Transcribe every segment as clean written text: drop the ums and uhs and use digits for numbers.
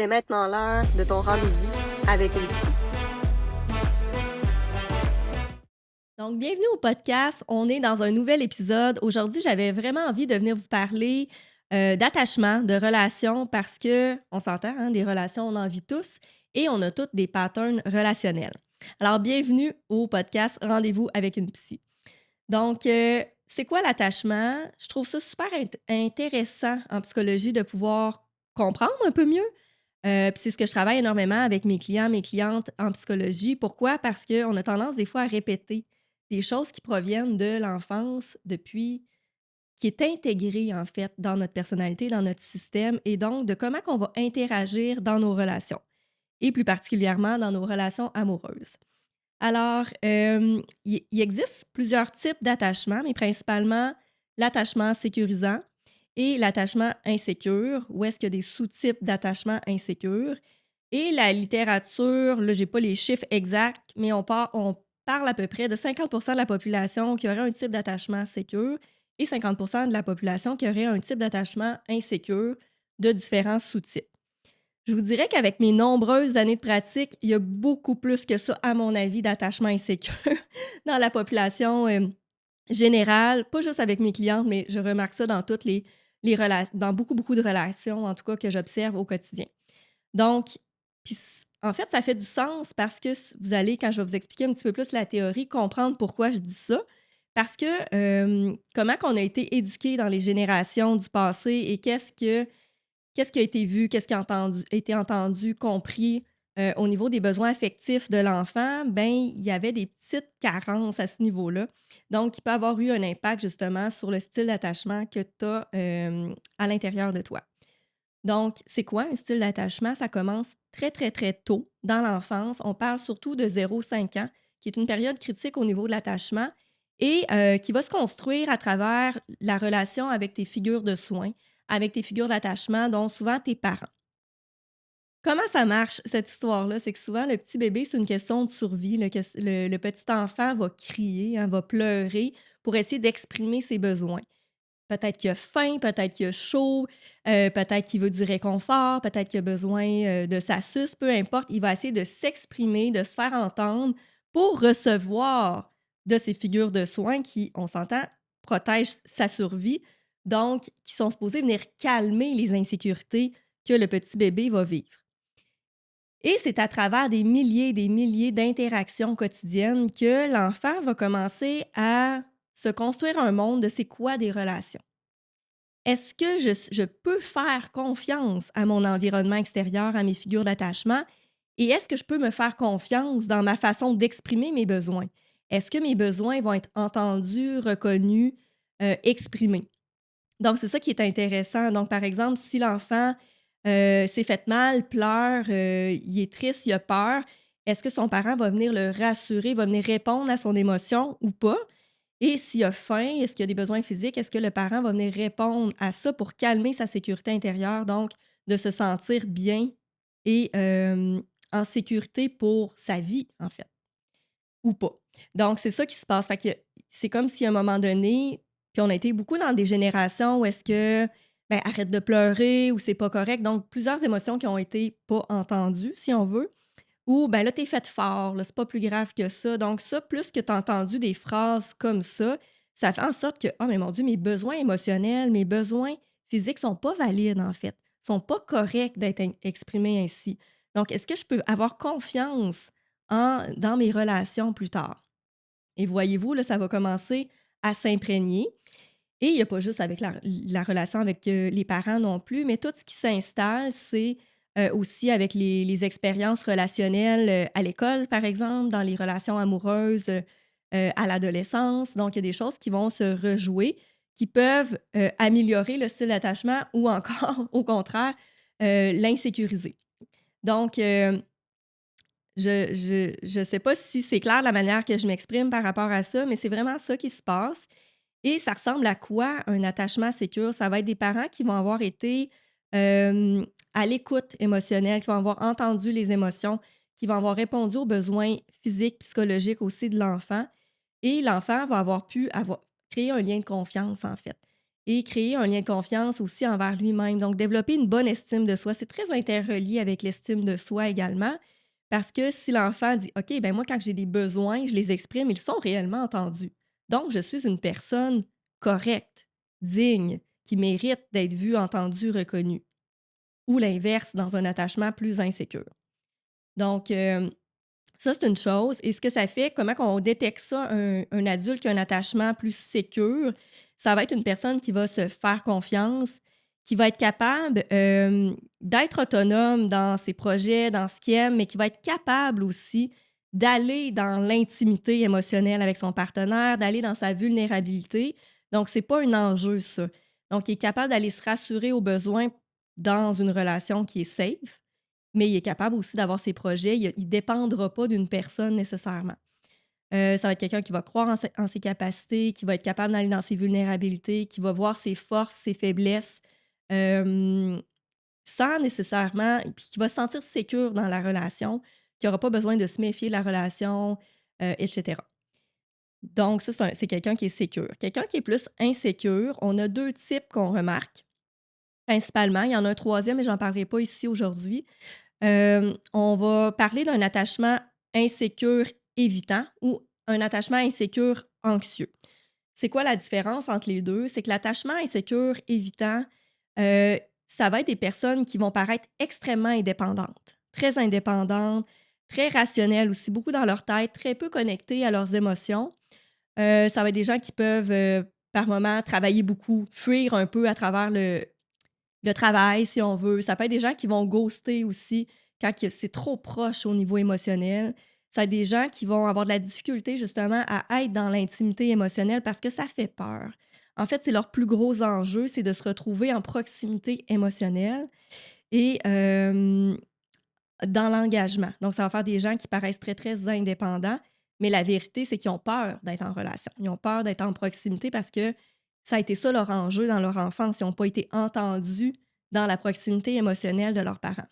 C'est maintenant l'heure de ton rendez-vous avec une psy. Donc, bienvenue au podcast. On est dans un nouvel épisode. Aujourd'hui, j'avais vraiment envie de venir vous parler d'attachement, de relations, parce que, on s'entend, hein, des relations, on en vit tous et on a toutes des patterns relationnels. Alors, bienvenue au podcast Rendez-vous avec une psy. Donc, c'est quoi l'attachement? Je trouve ça super intéressant en psychologie de pouvoir comprendre un peu mieux. Puis c'est ce que je travaille énormément avec mes clients, mes clientes en psychologie. Pourquoi? Parce qu'on a tendance des fois à répéter des choses qui proviennent de l'enfance depuis qui est intégré en fait dans notre personnalité, dans notre système et donc de comment qu'on va interagir dans nos relations et plus particulièrement dans nos relations amoureuses. Alors, il existe plusieurs types d'attachement, mais principalement l'attachement sécurisant et l'attachement insécure, où est-ce qu'il y a des sous-types d'attachement insécure. Et la littérature, là, j'ai pas les chiffres exacts, mais on parle à peu près de 50 de la population qui aurait un type d'attachement sécure et 50 de la population qui aurait un type d'attachement insécure de différents sous-types. Je vous dirais qu'avec mes nombreuses années de pratique, il y a beaucoup plus que ça, à mon avis, d'attachement insécure dans la population générale, pas juste avec mes clientes, mais je remarque ça dans toutes les dans beaucoup, beaucoup de relations, en tout cas, que j'observe au quotidien. Donc, en fait, ça fait du sens parce que vous allez, quand je vais vous expliquer un petit peu plus la théorie, comprendre pourquoi je dis ça. Parce que comment qu'on a été éduqué dans les générations du passé et qu'est-ce qui a été vu, qu'est-ce qui a été entendu, compris au niveau des besoins affectifs de l'enfant, ben il y avait des petites carences à ce niveau-là. Donc, il peut avoir eu un impact justement sur le style d'attachement que tu as à l'intérieur de toi. Donc, c'est quoi un style d'attachement? Ça commence très, très, très tôt dans l'enfance. On parle surtout de 0-5 ans, qui est une période critique au niveau de l'attachement et qui va se construire à travers la relation avec tes figures de soins, avec tes figures d'attachement, dont souvent tes parents. Comment ça marche, cette histoire-là? C'est que souvent, le petit bébé, c'est une question de survie. Le petit enfant va crier, hein, va pleurer pour essayer d'exprimer ses besoins. Peut-être qu'il a faim, peut-être qu'il a chaud, peut-être qu'il veut du réconfort, peut-être qu'il a besoin, de sa suce, peu importe. Il va essayer de s'exprimer, de se faire entendre pour recevoir de ces figures de soins qui, on s'entend, protègent sa survie, donc qui sont supposées venir calmer les insécurités que le petit bébé va vivre. Et c'est à travers des milliers d'interactions quotidiennes que l'enfant va commencer à se construire un monde de c'est quoi des relations. Est-ce que je peux faire confiance à mon environnement extérieur, à mes figures d'attachement? Et est-ce que je peux me faire confiance dans ma façon d'exprimer mes besoins? Est-ce que mes besoins vont être entendus, reconnus, exprimés? Donc, c'est ça qui est intéressant. Donc, par exemple, si l'enfant s'est fait mal, pleure, il est triste, il a peur, est-ce que son parent va venir le rassurer, va venir répondre à son émotion ou pas? Et s'il a faim, est-ce qu'il y a des besoins physiques? Est-ce que le parent va venir répondre à ça pour calmer sa sécurité intérieure, donc de se sentir bien et en sécurité pour sa vie, en fait, ou pas? Donc, c'est ça qui se passe. Fait que c'est comme si à un moment donné, puis on a été beaucoup dans des générations où est-ce que, ben, arrête de pleurer ou c'est pas correct. Donc, plusieurs émotions qui ont été pas entendues, si on veut. Ou ben là, t'es fait fort, là, c'est pas plus grave que ça. Donc ça, plus que tu entendu des phrases comme ça fait en sorte que: «Ah mais mon Dieu, mes besoins émotionnels, mes besoins physiques sont pas valides en fait, sont pas corrects d'être exprimés ainsi. Donc est-ce que je peux avoir confiance dans mes relations plus tard?» Et voyez-vous, là, ça va commencer à s'imprégner et il y a pas juste avec la relation avec, les parents non plus, mais tout ce qui s'installe, c'est, aussi avec les expériences relationnelles, à l'école, par exemple, dans les relations amoureuses, à l'adolescence. Donc il y a des choses qui vont se rejouer, qui peuvent, améliorer le style d'attachement ou encore, au contraire, l'insécuriser. Donc, je sais pas si c'est clair la manière que je m'exprime par rapport à ça, mais c'est vraiment ça qui se passe et ça ressemble à quoi un attachement sécure? Ça va être des parents qui vont avoir été, à l'écoute émotionnelle, qui vont avoir entendu les émotions, qui vont avoir répondu aux besoins physiques, psychologiques aussi de l'enfant et l'enfant va avoir pu créer un lien de confiance, en fait. et créer un lien de confiance aussi envers lui-même. Donc, développer une bonne estime de soi, c'est très interrelié avec l'estime de soi également, parce que si l'enfant dit, OK, ben moi, quand j'ai des besoins, je les exprime, ils sont réellement entendus. Donc, je suis une personne correcte, digne, qui mérite d'être vue, entendue, reconnue. Ou l'inverse, dans un attachement plus insécure. Donc, ça, c'est une chose. Et ce que ça fait, comment on détecte ça, un adulte qui a un attachement plus sécure, ça va être une personne qui va se faire confiance, qui va être capable d'être autonome dans ses projets, dans ce qu'il aime, mais qui va être capable aussi d'aller dans l'intimité émotionnelle avec son partenaire, d'aller dans sa vulnérabilité. Donc, c'est pas un enjeu, ça. Donc, il est capable d'aller se rassurer aux besoins dans une relation qui est safe, mais il est capable aussi d'avoir ses projets. Il ne dépendra pas d'une personne nécessairement. Ça va être quelqu'un qui va croire en ses capacités, qui va être capable d'aller dans ses vulnérabilités, qui va voir ses forces, ses faiblesses, hem, sans nécessairement puis qui va se sentir sécure dans la relation, qui aura pas besoin de se méfier de la relation, et cetera. Donc ça, c'est quelqu'un qui est sécure. Quelqu'un qui est plus insécure, on a 2 types qu'on remarque principalement. Il y en a un troisième, mais j'en parlerai pas ici aujourd'hui. On va parler d'un attachement insécure évitant ou un attachement insécure anxieux. C'est quoi la différence entre les 2? C'est que l'attachement insécure évitant, heu, ça va être des personnes qui vont paraître extrêmement indépendantes, très rationnelles aussi, beaucoup dans leur tête, très peu connectées à leurs émotions. Ça va être des gens qui peuvent, par moments, travailler beaucoup, fuir un peu à travers le travail, si on veut. Ça peut être des gens qui vont ghoster aussi quand c'est trop proche au niveau émotionnel. Ça va être des gens qui vont avoir de la difficulté justement à être dans l'intimité émotionnelle parce que ça fait peur. En fait, c'est leur plus gros enjeu, c'est de se retrouver en proximité émotionnelle et dans l'engagement. Donc, ça va faire des gens qui paraissent très, très indépendants, mais la vérité, c'est qu'ils ont peur d'être en relation. Ils ont peur d'être en proximité parce que ça a été ça leur enjeu dans leur enfance. Ils n'ont pas été entendus dans la proximité émotionnelle de leurs parents.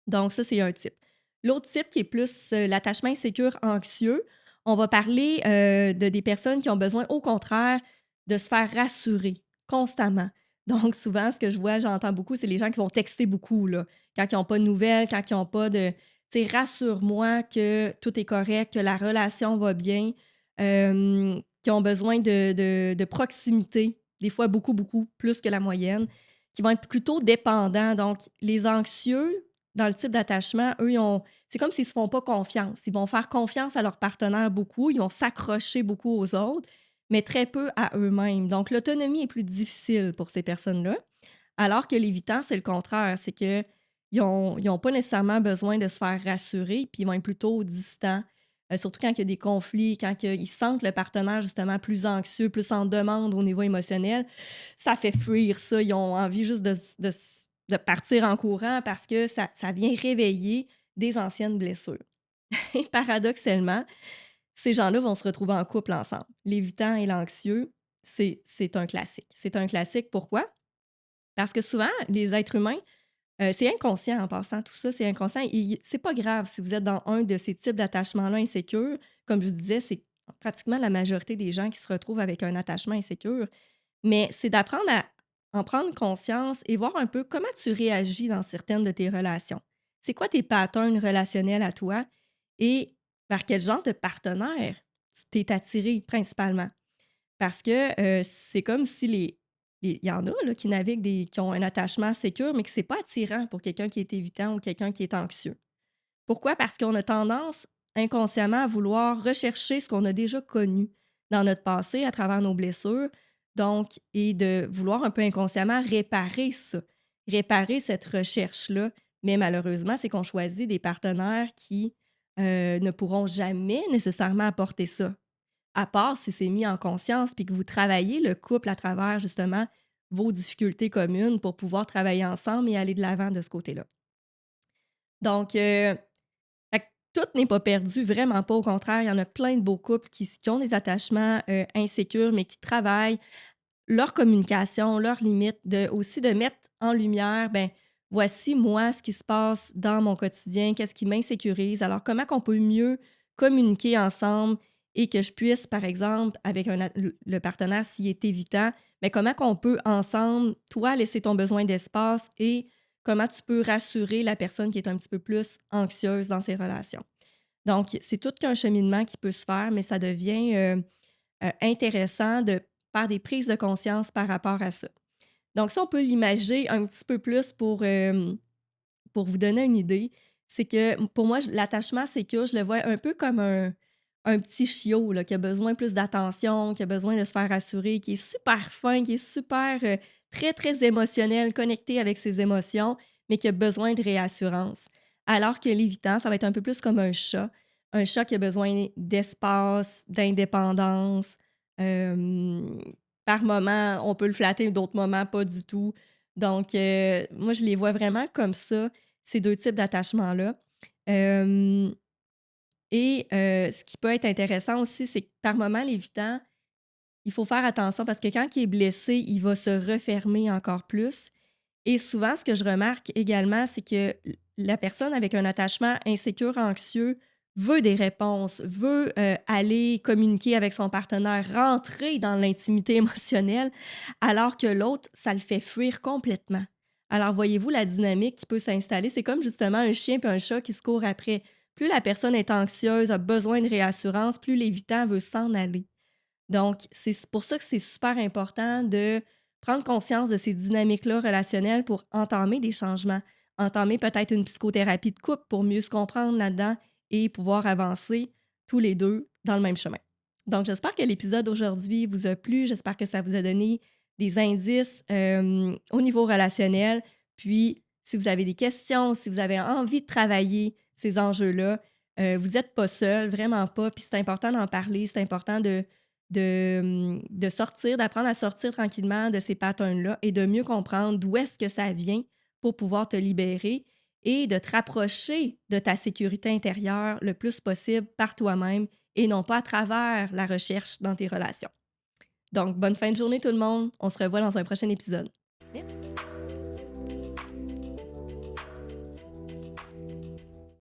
Donc, ça, c'est un type. L'autre type qui est plus l'attachement insécure anxieux, on va parler de des personnes qui ont besoin, au contraire, de se faire rassurer constamment. Donc, souvent, ce que je vois, j'entends beaucoup, c'est les gens qui vont texter beaucoup, là, quand ils n'ont pas de nouvelles, quand ils n'ont pas de. Tu sais, rassure-moi que tout est correct, que la relation va bien, qui ont besoin de proximité, des fois beaucoup, beaucoup, plus que la moyenne, qui vont être plutôt dépendants. Donc, les anxieux, dans le type d'attachement, eux, c'est comme s'ils ne se font pas confiance. Ils vont faire confiance à leur partenaire beaucoup, ils vont s'accrocher beaucoup aux autres, mais très peu à eux-mêmes. Donc, l'autonomie est plus difficile pour ces personnes-là. Alors que l'évitant, c'est le contraire. C'est qu'ils n'ont pas nécessairement besoin de se faire rassurer, puis ils vont être plutôt distants. Surtout quand il y a des conflits, quand ils sentent le partenaire justement plus anxieux, plus en demande au niveau émotionnel, ça fait fuir ça. Ils ont envie juste de partir en courant parce que ça vient réveiller des anciennes blessures. Et paradoxalement, ces gens-là vont se retrouver en couple ensemble. L'évitant et l'anxieux, c'est un classique. C'est un classique, pourquoi? Parce que souvent, les êtres humains, c'est inconscient en passant, tout ça, c'est inconscient et c'est pas grave si vous êtes dans un de ces types d'attachements-là insécures. Comme je vous disais, c'est pratiquement la majorité des gens qui se retrouvent avec un attachement insécure. Mais c'est d'apprendre à en prendre conscience et voir un peu comment tu réagis dans certaines de tes relations. C'est quoi tes patterns relationnels à toi et vers quel genre de partenaire tu t'es attiré principalement? Parce que, c'est comme si il y en a là qui naviguent qui ont un attachement sécure, mais que c'est pas attirant pour quelqu'un qui est évitant ou quelqu'un qui est anxieux. Pourquoi? Parce qu'on a tendance inconsciemment à vouloir rechercher ce qu'on a déjà connu dans notre passé à travers nos blessures, donc et de vouloir un peu inconsciemment réparer ça, réparer cette recherche-là. Mais malheureusement, c'est qu'on choisit des partenaires qui, ne pourront jamais nécessairement apporter ça. À part si c'est mis en conscience puis que vous travaillez le couple à travers justement vos difficultés communes pour pouvoir travailler ensemble et aller de l'avant de ce côté-là. Donc, fait que tout n'est pas perdu, vraiment pas. Au contraire, il y en a plein de beaux couples qui ont des attachements insécures, mais qui travaillent leur communication, leurs limites, aussi de mettre en lumière, ben voici moi ce qui se passe dans mon quotidien, qu'est-ce qui m'insécurise. Alors, comment qu'on peut mieux communiquer ensemble et que je puisse, par exemple, avec le partenaire, s'il est évitant, mais comment qu'on peut ensemble, toi, laisser ton besoin d'espace et comment tu peux rassurer la personne qui est un petit peu plus anxieuse dans ses relations. Donc, c'est tout qu'un cheminement qui peut se faire, mais ça devient intéressant de faire des prises de conscience par rapport à ça. Donc, si on peut l'imager un petit peu plus pour vous donner une idée, c'est que pour moi, l'attachement sécure, je le vois un peu comme un petit chiot là, qui a besoin plus d'attention, qui a besoin de se faire rassurer, qui est super fin, qui est super très, très émotionnel, connecté avec ses émotions, mais qui a besoin de réassurance. Alors que l'évitant, ça va être un peu plus comme un chat qui a besoin d'espace, d'indépendance. Euh, Par moment, on peut le flatter, d'autres moments, pas du tout. Donc, moi, je les vois vraiment comme ça, ces 2 types d'attachements-là. Hem Ce qui peut être intéressant aussi, c'est que par moment, l'évitant, il faut faire attention parce que quand il est blessé, il va se refermer encore plus et souvent, ce que je remarque également, c'est que la personne avec un attachement insécure, anxieux, veut des réponses, veut, aller communiquer avec son partenaire, rentrer dans l'intimité émotionnelle, alors que l'autre, ça le fait fuir complètement. Alors voyez-vous la dynamique qui peut s'installer? C'est comme justement un chien et un chat qui se courent après. Plus la personne est anxieuse, a besoin de réassurance, plus l'évitant veut s'en aller. Donc, c'est pour ça que c'est super important de prendre conscience de ces dynamiques-là relationnelles pour entamer des changements, entamer peut-être une psychothérapie de couple pour mieux se comprendre là-dedans et pouvoir avancer tous les 2 dans le même chemin. Donc, j'espère que l'épisode d'aujourd'hui vous a plu. J'espère que ça vous a donné des indices, au niveau relationnel. Puis, si vous avez des questions, si vous avez envie de travailler ces enjeux-là, vous êtes pas seul, vraiment pas. Puis c'est important d'en parler, c'est important de sortir, d'apprendre à sortir tranquillement de ces patterns-là et de mieux comprendre d'où est-ce que ça vient pour pouvoir te libérer et de te rapprocher de ta sécurité intérieure le plus possible par toi-même et non pas à travers la recherche dans tes relations. Donc, bonne fin de journée tout le monde. On se revoit dans un prochain épisode.